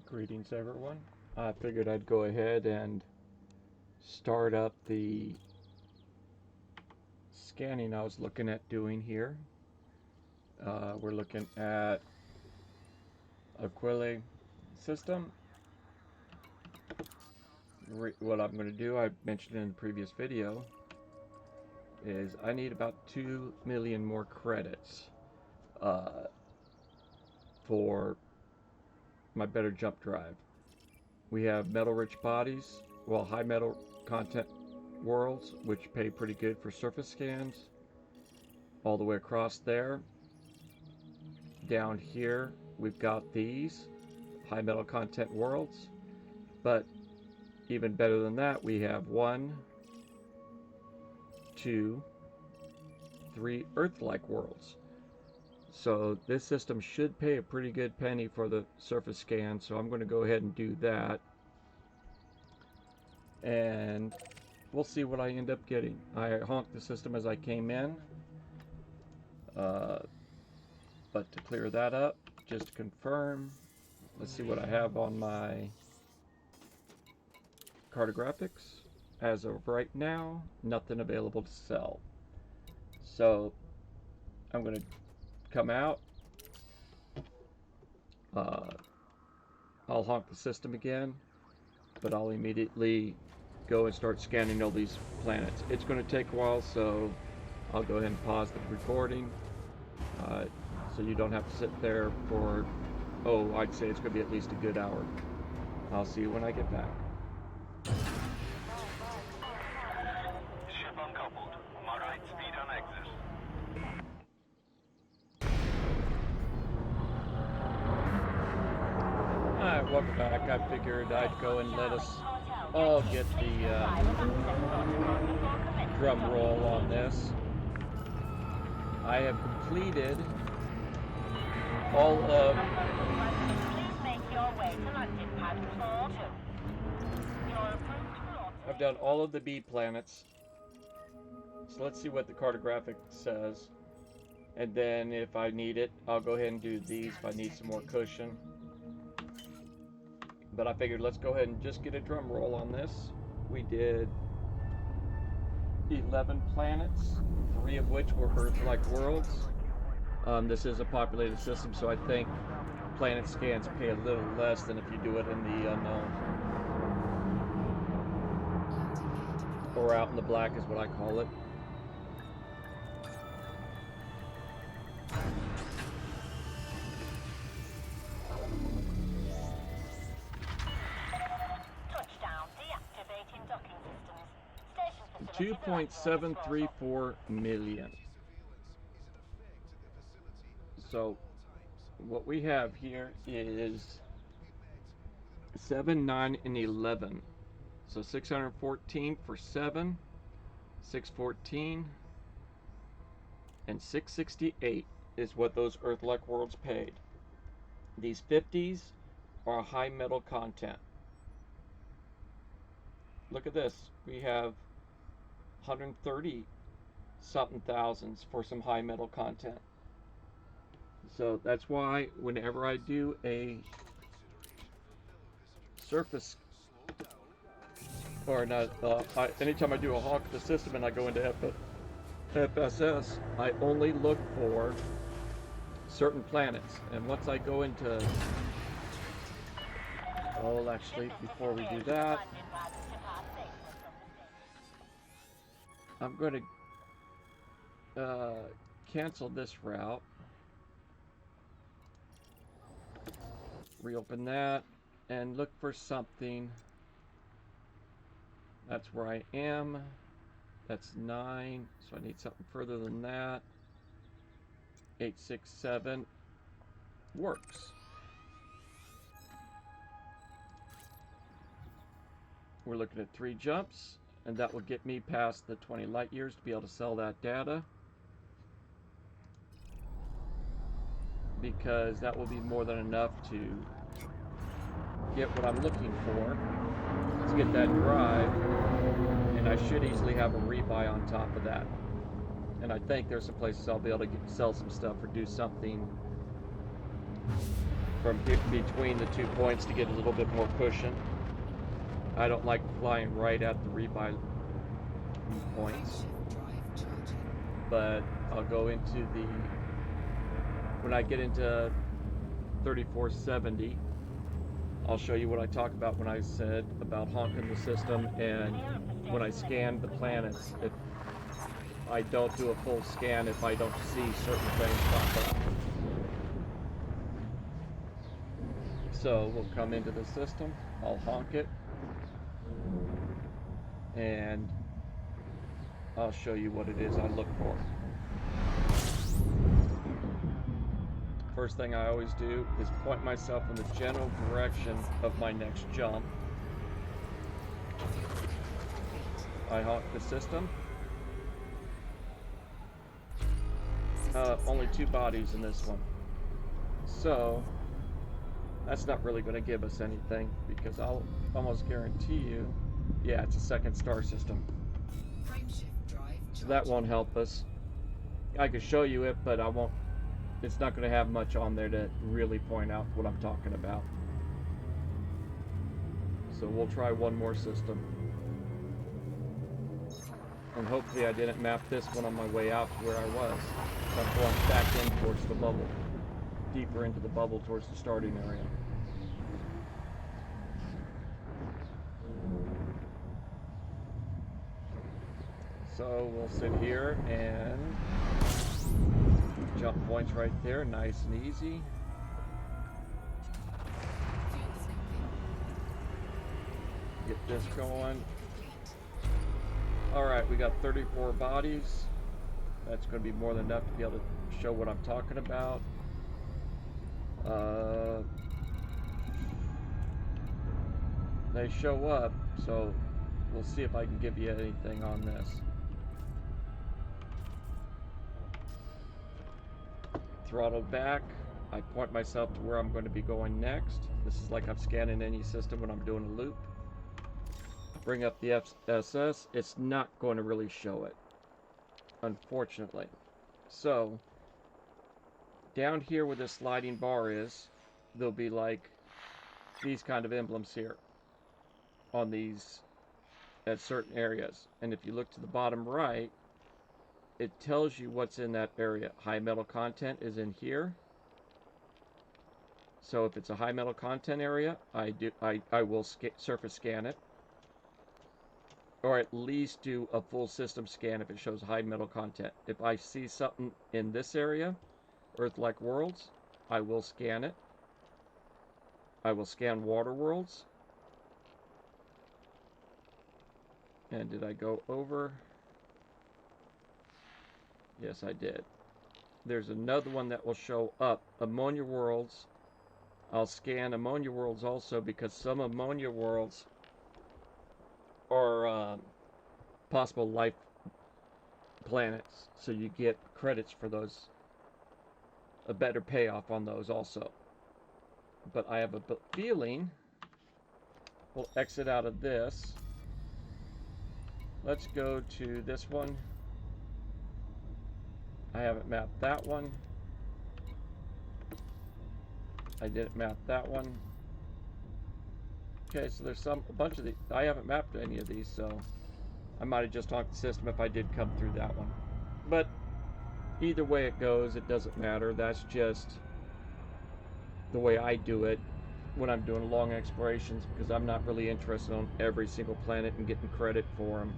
Greetings everyone. I figured I'd go ahead and start up the scanning I was looking at doing here. We're looking at Aquila system. What I'm going to do, I mentioned in the previous video, is I need about 2 million more credits for my better jump drive. We have metal rich bodies, well, high metal content worlds, which pay pretty good for surface scans, all the way across there. Down here we've got these high metal content worlds, but even better than that, we have 1, 2, 3 Earth-like worlds. So this system should pay a pretty good penny for the surface scan, so I'm going to go ahead and do that. And we'll see what I end up getting. I honked the system as I came in. But to clear that up, just to confirm, let's see what I have on my cartographics. As of right now, nothing available to sell. So I'm going to come out. I'll honk the system again, but I'll immediately go and start scanning all these planets. It's going to take a while, so I'll go ahead and pause the recording so you don't have to sit there for, I'd say it's going to be at least a good hour. I'll see you when I get back. Ship uncoupled. Moderate speed on exit. Alright, welcome back. I figured I'd go and let us all get the drum roll on this. I have completed all of... I've done all of the B planets. So let's see what the cartographic says. And then if I need it, I'll go ahead and do these if I need some more cushion. But I figured let's go ahead and just get a drum roll on this. We did 11 planets, 3 of which were Earth-like worlds. This is a populated system, so I think planet scans pay a little less than if you do it in the unknown. Or out in the black is what I call it. Touchdown, deactivating docking systems. Station facility. 2.734 million. So what we have here is 7, 9, and 11. So 614 for 7, 614, and 668 is what those Earth-like worlds paid. These 50s are high metal content. Look at this. We have 130 something thousands for some high metal content. So that's why whenever I do a surface, or not, anytime I do a honk of the system and I go into FSS, I only look for certain planets. And once I go into, actually, before we do that, I'm going to cancel this route. Reopen that and look for something. That's where I am. That's 9, so I need something further than that. 867 works. We're looking at 3 jumps, and that will get me past the 20 light years to be able to sell that data, because that will be more than enough to get what I'm looking for. Let's get that drive, and I should easily have a rebuy on top of that. And I think there's some places I'll be able to sell some stuff or do something from between the 2 points to get a little bit more cushion. I don't like flying right at the rebuy points, but I'll go into the, when I get into 3470, I'll show you what I talk about when I said about honking the system and when I scan the planets. If I don't do a full scan, if I don't see certain things pop up. So we'll come into the system, I'll honk it, and I'll show you what it is I look for. First thing I always do is point myself in the general direction of my next jump. I honk the system. Only 2 bodies in this one. So that's not really going to give us anything, because I'll almost guarantee you, yeah, it's a second star system. So that won't help us. I could show you it, but I won't. It's not going to have much on there to really point out what I'm talking about. So we'll try one more system. And hopefully I didn't map this one on my way out to where I was. I'm going back in towards the bubble. Deeper into the bubble towards the starting area. So we'll sit here and jump points right there, nice and easy. Get this going. Alright, we got 34 bodies. That's going to be more than enough to be able to show what I'm talking about. They show up, so we'll see if I can give you anything on this. Throttled back, I point myself to where I'm going to be going next. This is like I'm scanning any system when I'm doing a loop. Bring up the FSS, it's not going to really show it, unfortunately. So, down here where this sliding bar is, there'll be like these kind of emblems here on these at certain areas. And if you look to the bottom right, it tells you what's in that area. High metal content is in here. So if it's a high metal content area, I will surface scan it. Or at least do a full system scan if it shows high metal content. If I see something in this area, Earth-like worlds, I will scan it. I will scan water worlds. And did I go over? Yes, I did. There's another one that will show up. Ammonia worlds. I'll scan ammonia worlds also, because some ammonia worlds are possible life planets. So you get credits for those. A better payoff on those also. But I have a feeling we'll exit out of this. Let's go to this one. I haven't mapped that one. I didn't map that one. Okay, so there's a bunch of these. I haven't mapped any of these, so I might have just honked the system if I did come through that one. But either way it goes, it doesn't matter. That's just the way I do it when I'm doing long explorations, because I'm not really interested on every single planet and getting credit for them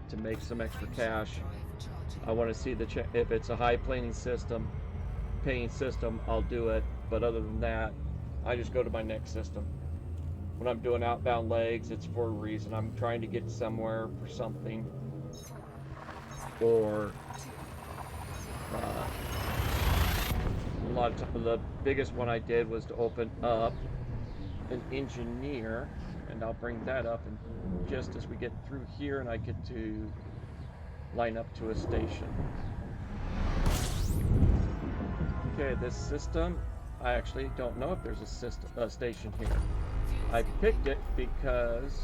to make some extra cash. I want to see if it's a high paying system, I'll do it. But other than that, I just go to my next system. When I'm doing outbound legs, it's for a reason. I'm trying to get somewhere for something, or a lot of time. The biggest one I did was to open up an engineer, and I'll bring that up, and just as we get through here and I get to line up to a station. Okay, this system, I actually don't know if there's a station here. I picked it because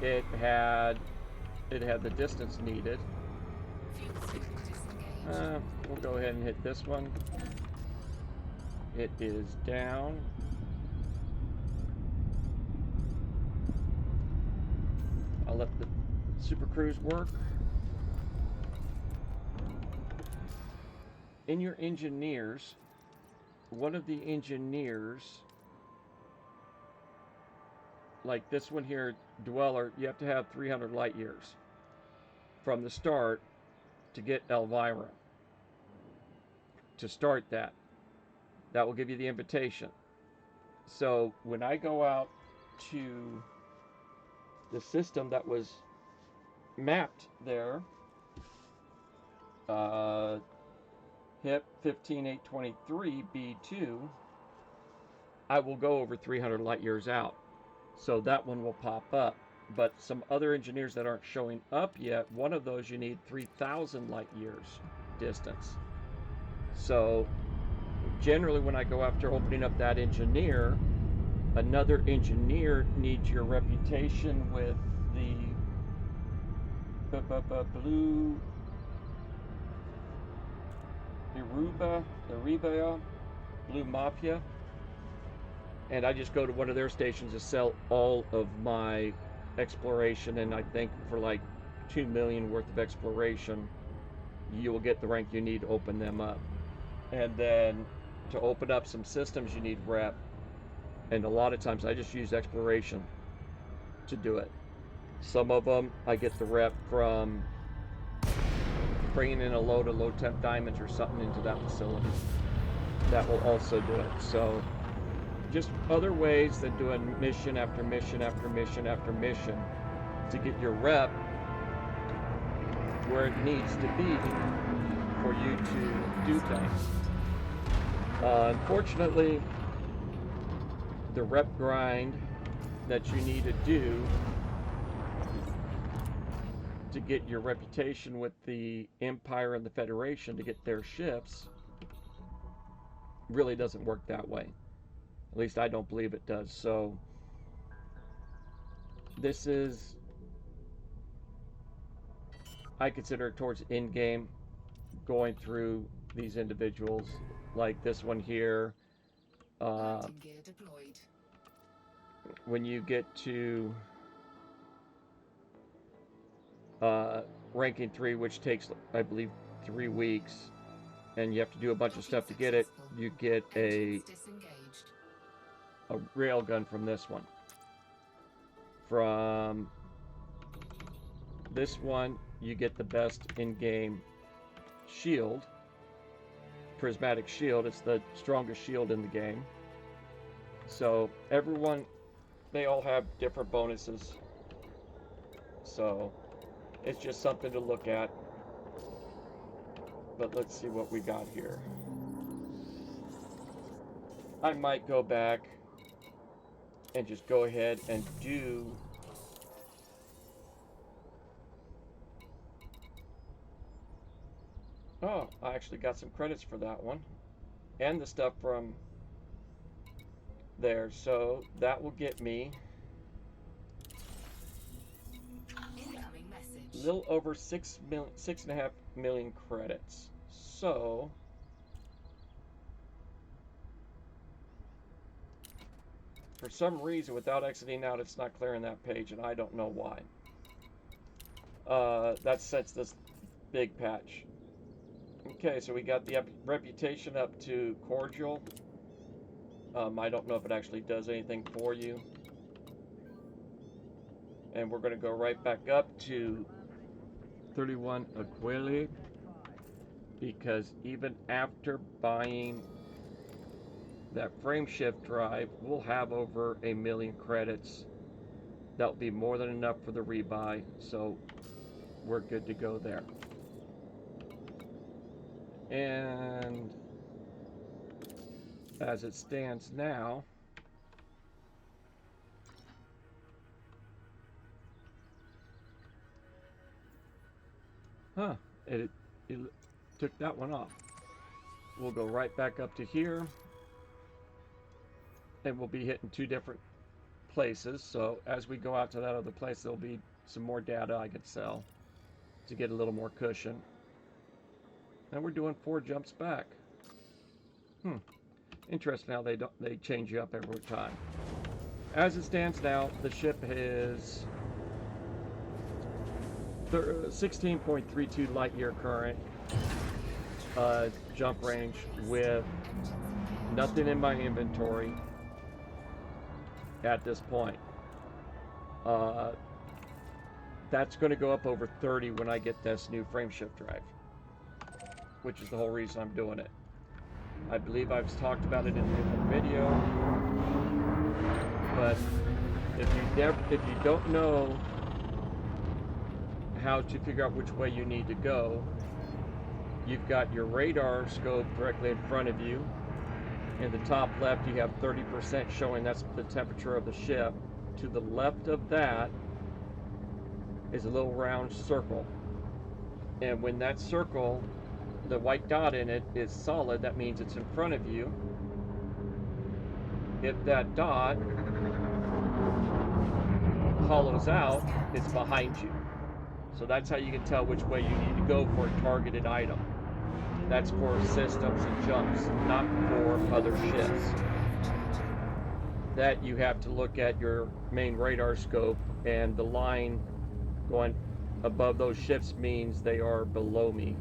it had the distance needed. We'll go ahead and hit this one. It is down. I'll let the Super Cruise work. In your engineers, one of the engineers, like this one here, Dweller, you have to have 300 light years from the start to get Elvira. To start that. That will give you the invitation. So when I go out to the system that was mapped there, HIP 15823B2, I will go over 300 light years out. So that one will pop up. But some other engineers that aren't showing up yet, one of those you need 3,000 light years distance. So generally when I go after opening up that engineer, another engineer needs your reputation with the Blue Eruba, Blue Mafia. And I just go to one of their stations to sell all of my exploration, and I think for like 2 million worth of exploration, you will get the rank you need to open them up. And then to open up some systems, you need rep. And a lot of times I just use exploration to do it. Some of them I get the rep from bringing in a load of low temp diamonds or something into that facility. That will also do it. So just other ways than doing mission after mission after mission after mission to get your rep where it needs to be for you to do things. Unfortunately, the rep grind that you need to do to get your reputation with the Empire and the Federation to get their ships really doesn't work that way. At least I don't believe it does. So this is, I consider it towards in-game, going through these individuals like this one here. When you get to ranking 3, which takes, I believe, 3 weeks, and you have to do a bunch of stuff to get it, you get a railgun from this one. From this one, you get the best in-game shield, prismatic shield. It's the strongest shield in the game. So everyone, they all have different bonuses. So it's just something to look at. But let's see what we got here. I might go back and just go ahead and do oh, I actually got some credits for that one and the stuff from there, so that will get me a little over 6.5 million credits. So for some reason, without exiting out, it's not clearing that page, and I don't know why. That's since this big patch. Okay, so we got the reputation up to cordial. I don't know if it actually does anything for you. And we're going to go right back up to 31 Aquili, because even after buying that frame shift drive, we'll have over 1 million credits. That'll be more than enough for the rebuy, so we're good to go there. And as it stands now, it took that one off. We'll go right back up to here, and we'll be hitting 2 different places. So as we go out to that other place, there'll be some more data I could sell to get a little more cushion. And we're doing 4 jumps back. Interesting how they change you up every time. As it stands now, the ship is 16.32 light year current jump range with nothing in my inventory at this point. That's going to go up over 30 when I get this new frameshift drive, which is the whole reason I'm doing it. I believe I've talked about it in a different video, but if you don't know how to figure out which way you need to go, you've got your radar scope directly in front of you. In the top left, you have 30% showing that's the temperature of the ship. To the left of that is a little round circle. And when that circle, the white dot in it, is solid, that means it's in front of you. If that dot hollows out, it's behind you. So that's how you can tell which way you need to go for a targeted item. That's for systems and jumps, not for other ships. That you have to look at your main radar scope, and the line going above those ships means they are below me.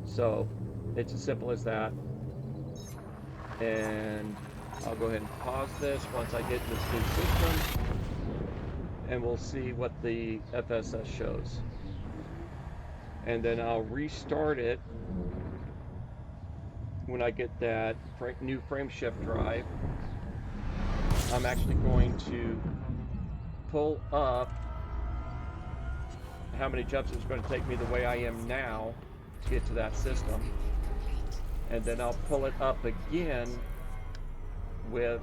So it's as simple as that. And I'll go ahead and pause this once I get in this new system, and we'll see what the FSS shows. And then I'll restart it when I get that new frameshift drive. I'm actually going to pull up how many jumps it's going to take me the way I am now to get to that system. And then I'll pull it up again with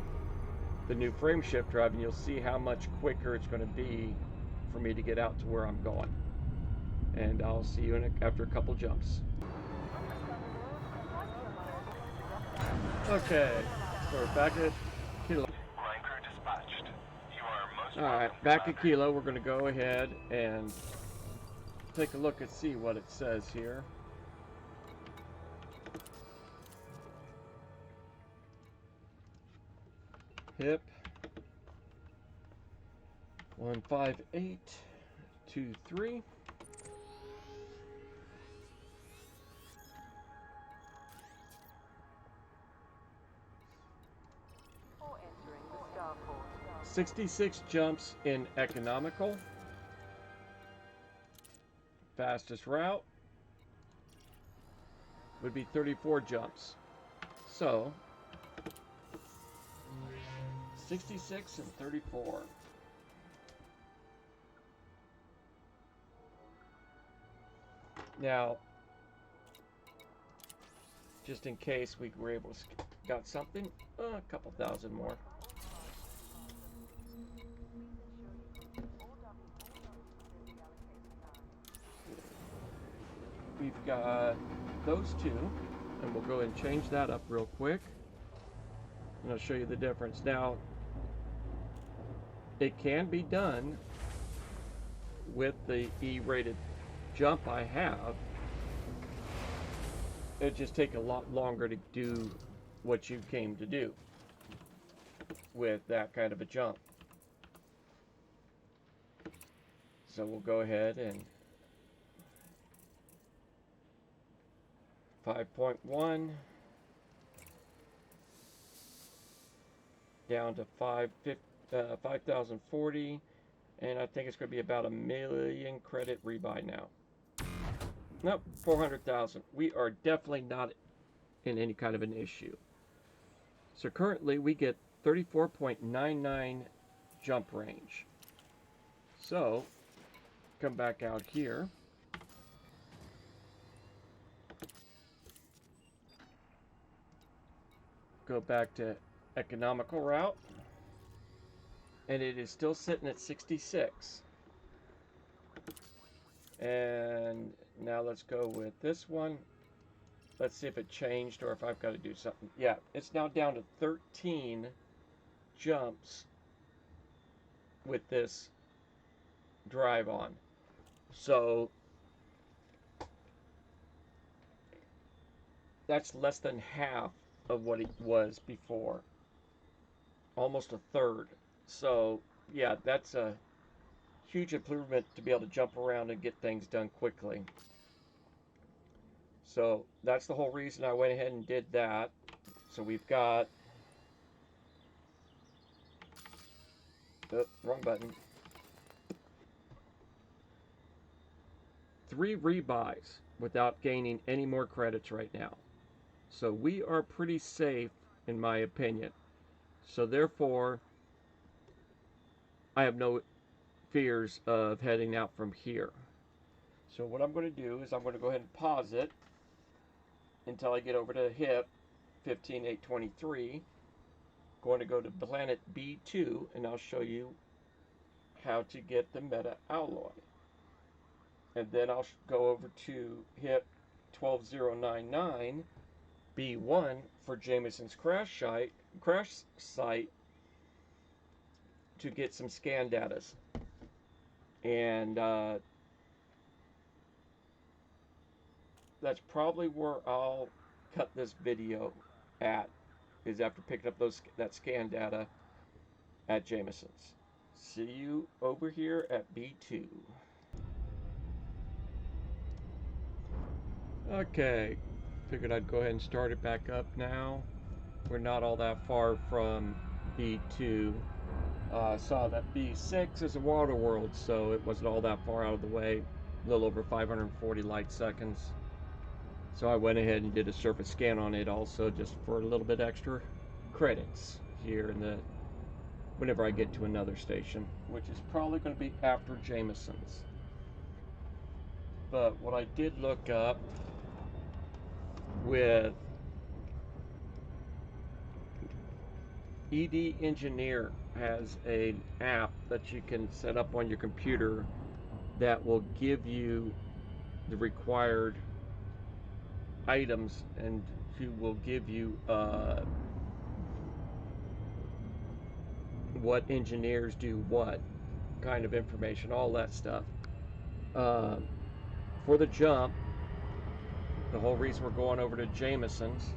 the new frameshift drive, and you'll see how much quicker it's going to be for me to get out to where I'm going. And I'll see you after a couple jumps. Okay, so we're back at Kilo. Line crew dispatched. You are most Alright, back at Kilo, we're going to go ahead and take a look and see what it says here. Hip 15823. Before entering the starport. 66 jumps in economical. Fastest route would be 34 jumps. So 66 and 34. Now, just in case we were able to got something, a couple thousand more. We've got those two, and we'll go ahead and change that up real quick. And I'll show you the difference. Now, it can be done with the E-rated jump I have. It'd just take a lot longer to do what you came to do with that kind of a jump. So we'll go ahead and 5.1 down to 5,040, and I think it's going to be about 1 million credit rebuy now. Nope, 400,000. We are definitely not in any kind of an issue. So currently we get 34.99 jump range. So come back out here. Go back to economical route, and it is still sitting at 66. And now let's go with this one. Let's see if it changed or if I've got to do something. Yeah, it's now down to 13 jumps with this drive on. So that's less than half of what it was before. Almost a third. So, yeah, that's a huge improvement to be able to jump around and get things done quickly. So, that's the whole reason I went ahead and did that. So, we've got... wrong button. 3 rebuys without gaining any more credits right now. So we are pretty safe, in my opinion. So therefore, I have no fears of heading out from here. So what I'm going to do is I'm going to go ahead and pause it until I get over to HIP 15823. Going to go to planet B2, and I'll show you how to get the meta alloy. And then I'll go over to HIP 12099 B1 for Jameson's crash site to get some scan data. And that's probably where I'll cut this video at, is after picking up that scan data at Jameson's. See you over here at B2. Okay, figured I'd go ahead and start it back up now. We're not all that far from B2. Saw that B6 is a water world, so it wasn't all that far out of the way. A little over 540 light seconds. So I went ahead and did a surface scan on it also, just for a little bit extra credits here in the whenever I get to another station, which is probably going to be after Jameson's. But what I did look up with ED Engineer has an app that you can set up on your computer that will give you the required items, and who will give you what engineers do what kind of information, all that stuff. For the jump, the whole reason we're going over to Jameson's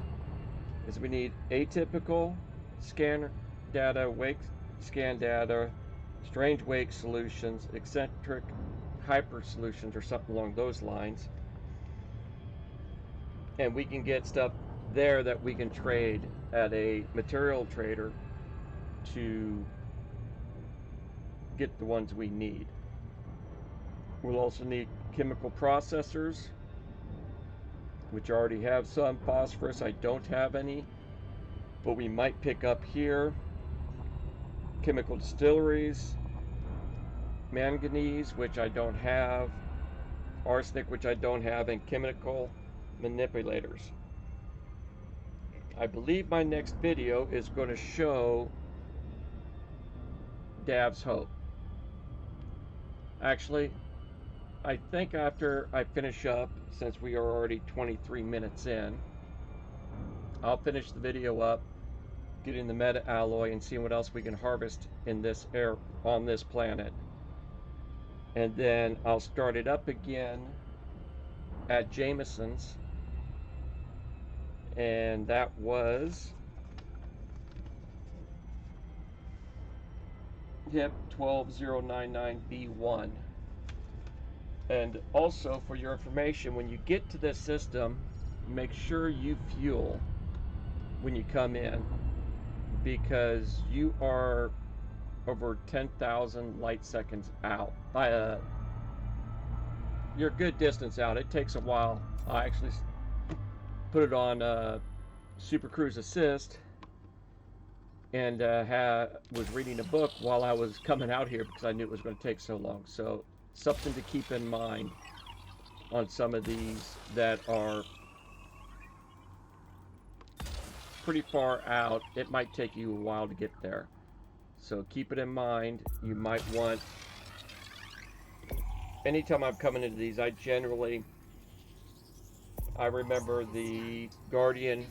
is we need atypical scan data, wake scan data, strange wake solutions, eccentric hyper solutions, or something along those lines. And we can get stuff there that we can trade at a material trader to get the ones we need. We'll also need chemical processors, which already have some phosphorus. I don't have any, but we might pick up here. Chemical distilleries, manganese, which I don't have, arsenic, which I don't have, and chemical manipulators. I believe my next video is going to show Dav's Hope. Actually, I think after I finish up, since we are already 23 minutes in, I'll finish the video up, getting the meta alloy and seeing what else we can harvest in this air on this planet. And then I'll start it up again at Jameson's, and that was HIP 12099B1. And also, for your information, when you get to this system, make sure you fuel when you come in, because you are over 10,000 light seconds out. You're a good distance out. It takes a while. I actually put it on Super Cruise Assist, and was reading a book while I was coming out here because I knew it was going to take so long. So something to keep in mind on some of these that are pretty far out. It might take you a while to get there, so keep it in mind. You might want, anytime I'm coming into these, I remember the Guardian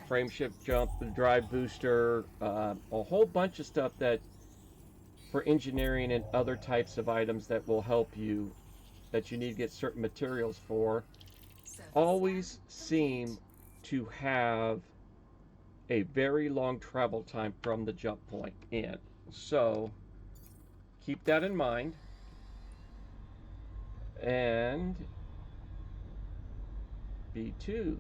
frameshift jump, the drive booster, a whole bunch of stuff that for engineering and other types of items that will help you, that you need to get certain materials for, always seem to have a very long travel time from the jump point in. So keep that in mind. And B2.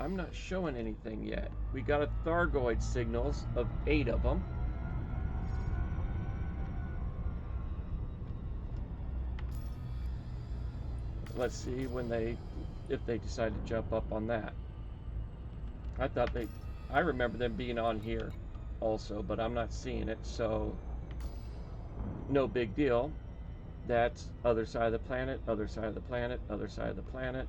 I'm not showing anything yet. We got a Thargoid signals of 8 of them. Let's see if they decide to jump up on that. I remember them being on here also, but I'm not seeing it, so no big deal. That's other side of the planet, other side of the planet, other side of the planet.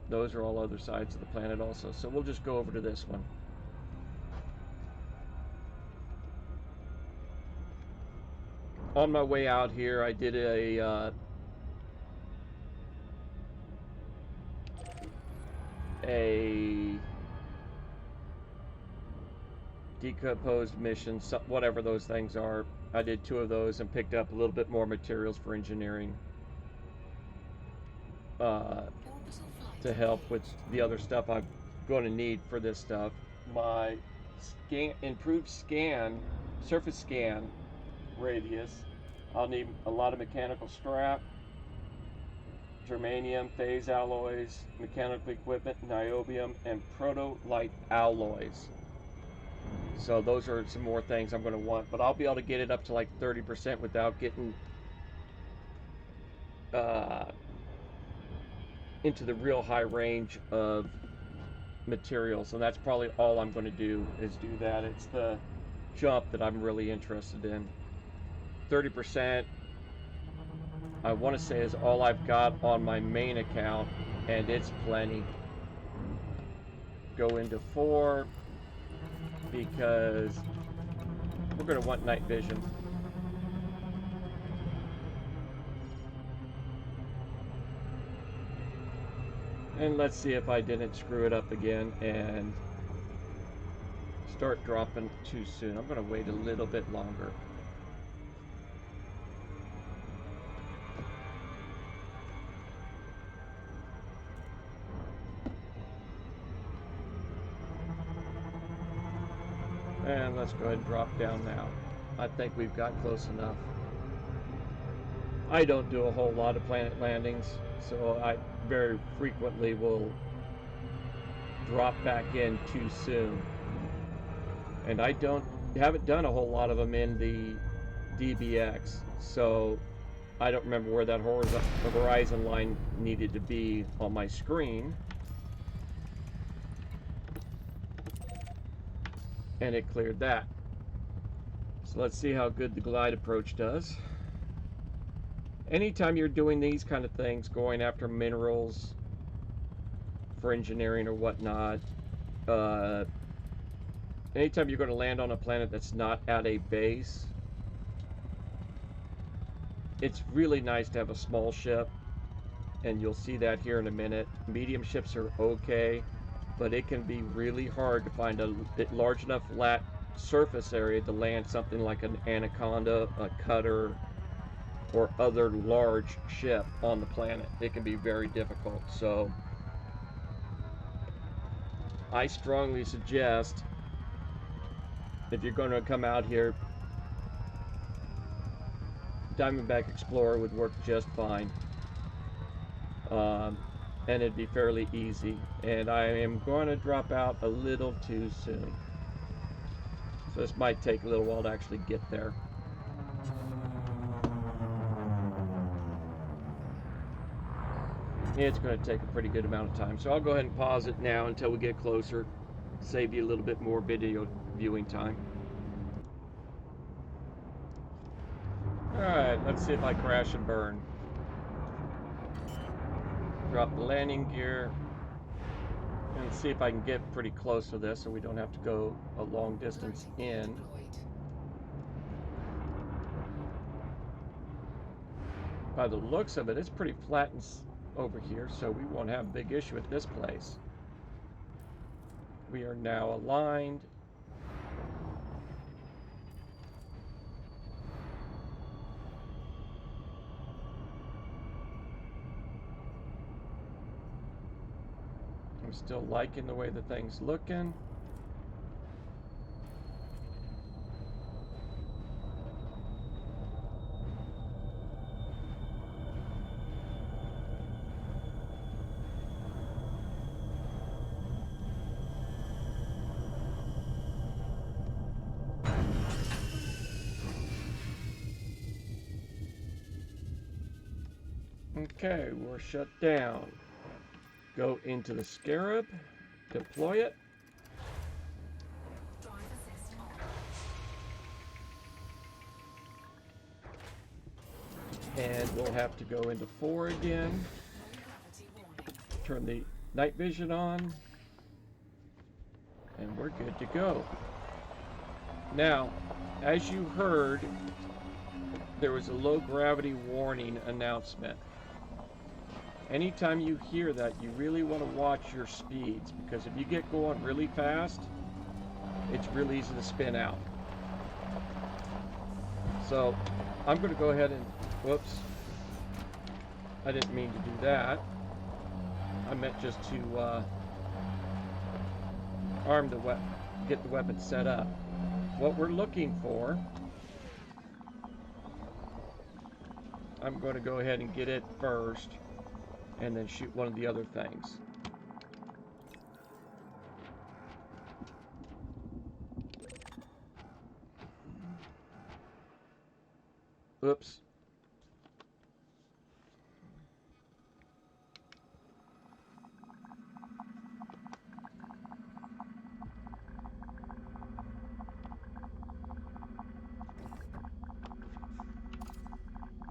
Those are all other sides of the planet also, so we'll just go over to this one. On my way out here, I did a decomposed mission, whatever those things are. I did 2 of those and picked up a little bit more materials for engineering to help with the other stuff I'm going to need for this stuff. My improved surface scan radius. I'll need a lot of mechanical scrap, germanium, phase alloys, mechanical equipment, niobium, and proto-light alloys. So those are some more things I'm going to want, but I'll be able to get it up to like 30% without getting into the real high range of materials. And that's probably all I'm going to do is do that. It's the jump that I'm really interested in. 30%, I want to say, is all I've got on my main account, and it's plenty. Go into 4 because we're going to want night vision. And let's see if I didn't screw it up again and start dropping too soon. I'm going to wait a little bit longer. And let's go ahead and drop down now. I think we've got close enough. I don't do a whole lot of planet landings, so I very frequently will drop back in too soon. And I haven't done a whole lot of them in the DBX, so I don't remember where that horizon line needed to be on my screen. And it cleared that. So let's see how good the glide approach does. Anytime you're doing these kind of things, going after minerals for engineering or whatnot, anytime you're going to land on a planet that's not at a base, it's really nice to have a small ship, and you'll see that here in a minute. Medium ships are okay, but it can be really hard to find a large enough flat surface area to land something like an Anaconda, a Cutter, or other large ship on the planet. It can be very difficult. So I strongly suggest, if you're going to come out here, Diamondback Explorer would work just fine. And it'd be fairly easy. And I am going to drop out a little too soon. So this might take a little while to actually get there. It's going to take a pretty good amount of time. So I'll go ahead and pause it now until we get closer. Save you a little bit more video viewing time. Alright, let's see if I crash and burn. Drop the landing gear. And see if I can get pretty close to this so we don't have to go a long distance in. By the looks of it, it's pretty flat over here, so we won't have a big issue at this place. We are now aligned. I'm still liking the way the thing's looking. Okay, we're shut down. Go into the Scarab, deploy it. And we'll have to go into 4 again. Turn the night vision on. And we're good to go. Now, as you heard, there was a low gravity warning announcement. Anytime you hear that, you really want to watch your speeds, because if you get going really fast, it's really easy to spin out. So I'm going to go ahead and, whoops, I didn't mean to do that. I meant just to arm the weapon, get the weapon set up. What we're looking for, I'm going to go ahead and get it first, and then shoot one of the other things. Oops.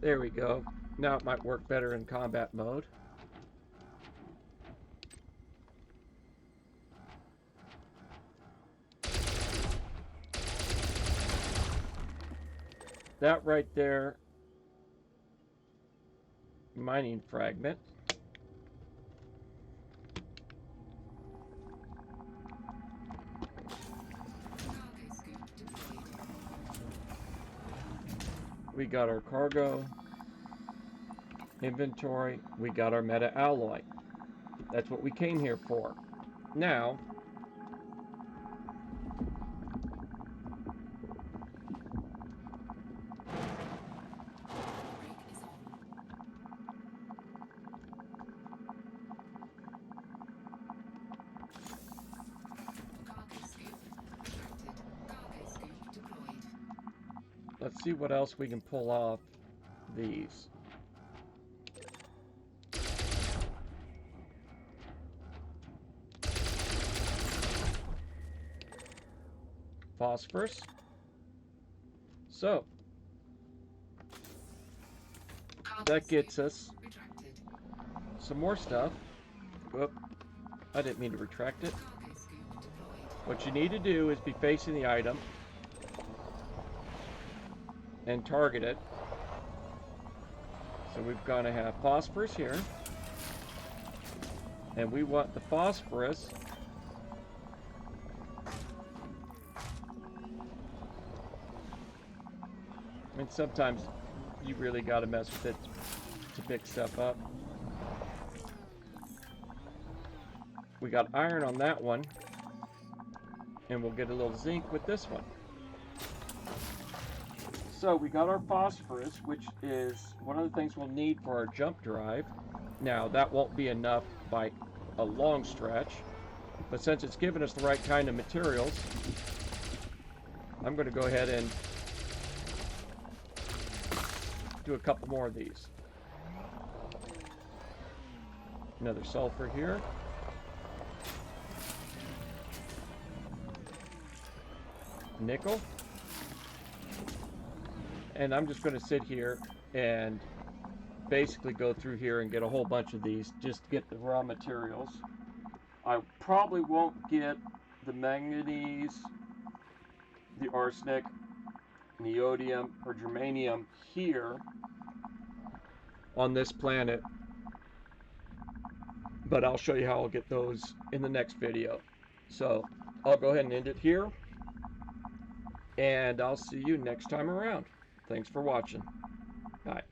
There we go. Now it might work better in combat mode. That right there, mining fragment. We got our cargo, inventory, we got our meta alloy. That's what we came here for. Now, let's see what else we can pull off these. Phosphorus. So, that gets us some more stuff. Whoop, I didn't mean to retract it. What you need to do is be facing the item and target it. So we're going to have phosphorus here, and we want the phosphorus and sometimes you really got to mess with it to pick stuff up. We got iron on that one, and we'll get a little zinc with this one. So we got our phosphorus, which is one of the things we'll need for our jump drive. Now that won't be enough by a long stretch, but since it's given us the right kind of materials, I'm going to go ahead and do a couple more of these. Another sulfur here. Nickel. And I'm just going to sit here and basically go through here and get a whole bunch of these just to get the raw materials. I probably won't get the manganese, the arsenic, neodymium, or germanium here on this planet, but I'll show you how I'll get those in the next video. So I'll go ahead and end it here, and I'll see you next time around. Thanks for watching. Bye.